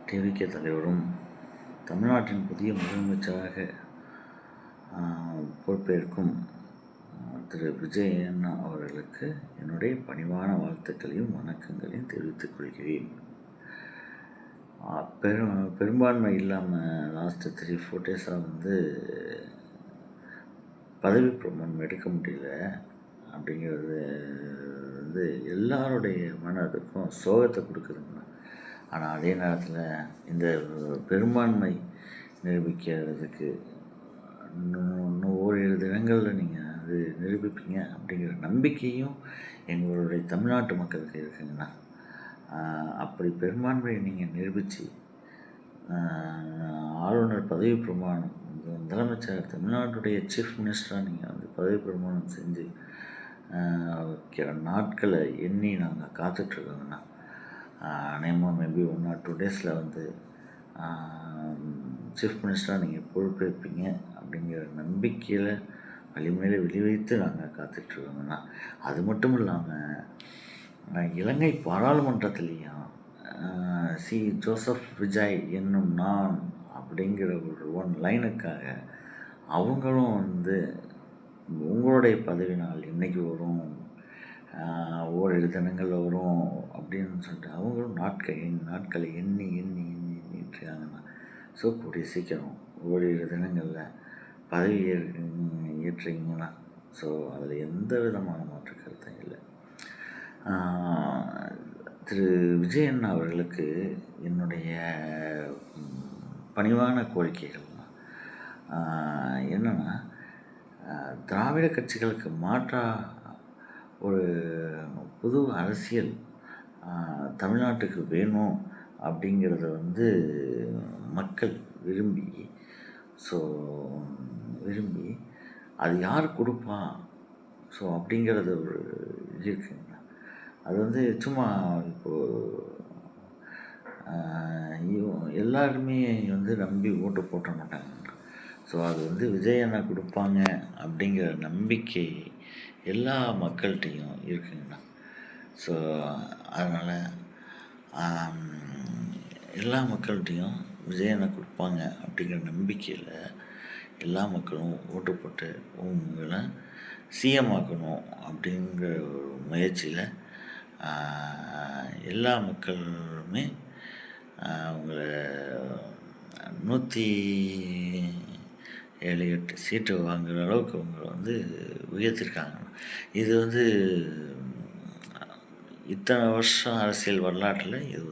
TVK தலைவரும் தமிழ்நாட்டின் புதிய முதலமைச்சராக பொறுப்பேற்கும் திரு விஜய் அண்ணா அவர்களுக்கு என்னுடைய பணிவான வாழ்த்துக்களையும் வணக்கங்களையும் தெரிவித்துக் கொள்கிறேன். பெரும்பான்மை இல்லாமல் லாஸ்ட்டு 3-4 டேஸாக பதவி பிரமாணம் எடுக்க முடியல அப்படிங்கிறது எல்லாருடைய மனதுக்கும் சோகத்தை கொடுக்குதுங்க. ஆனால் அதே நேரத்தில் இந்த பெரும்பான்மை நிரூபிக்கிறதுக்கு இன்னும் ஓரிரு தினங்களில் நீங்கள் அது நிரூபிப்பீங்க அப்படிங்கிற நம்பிக்கையும் எங்களுடைய தமிழ்நாட்டு மக்களுக்கு இருக்குங்கண்ணா. அப்படி பெரும்பான்மையை நீங்கள் நிரூபித்து ஆளுநர் பதவி பிரமாணம் முதலமைச்சர் தமிழ்நாட்டுடைய சீஃப் மினிஸ்டராக நீங்கள் பதவி பிரமாணம் செஞ்சு வைக்கிற நாட்களை எண்ணி நாங்கள் காத்துட்ருக்கோங்கண்ணா. அநேகமாக மேபி 1 or 2 டேஸில் சீஃப் மினிஸ்டராக நீங்கள் பொறுப்பேற்பீங்க அப்படிங்கிற நம்பிக்கையில் வலிமையில விளைவித்து நாங்கள் காத்துட்ருக்கோங்கண்ணா. அது மட்டும் இல்லாமல் இலங்கை பாராளுமன்றத்திலையும் ஜோசப் விஜய் என்னும் நான் அப்படிங்கிற ஒரு 1 லைனுக்காக அவங்களும் உங்களுடைய பதவி நாள் இன்றைக்கி வரும், ஓரிரு தினங்களில் வரும் அப்படின்னு சொல்லிட்டு அவங்களும் நாட்களை எண்ணிட்டுருக்காங்கண்ணா. ஸோ கூடிய சீக்கிரம் ஓரிரு தினங்களில் பதவி ஏற்றுறீங்கன்னா ஸோ அதில் எந்த விதமான மாற்று கருத்தும் இல்லை. திரு விஜய் அண்ணா அவர்களுக்கு என்னுடைய பணிவான கோரிக்கைகள் என்னென்னா, திராவிட கட்சிகளுக்கு மாற்றாக ஒரு புது அரசியல் தமிழ்நாட்டுக்கு வேணும் அப்படிங்கிறத மக்கள் விரும்பி அது யார் கொடுப்பா ஸோ அப்படிங்கிறது ஒரு இருக்குங்க. அது சும்மா இப்போது எல்லாருமே நம்பி ஓட்டு போட்ட மாட்டாங்க. ஸோ அது விஜய் அண்ணா கொடுப்பாங்க அப்படிங்கிற நம்பிக்கை எல்லா மக்கள்கிட்டையும் இருக்குங்கண்ணா. ஸோ அதனால் எல்லா மக்கள்கிட்டையும் விஜய் அண்ணா கொடுப்பாங்க அப்படிங்கிற நம்பிக்கையில் எல்லா மக்களும் ஓட்டு போட்டு உங்களை சிஎம் ஆக்கணும் அப்படிங்கிற ஒரு முயற்சியில் எல்லா மக்களுமே உங்களை 107-8 சீட்டு வாங்குகிற அளவுக்கு உங்களை உயர்த்திருக்காங்க. இது இத்தனை வருஷம் அரசியல் வரலாற்றில் இது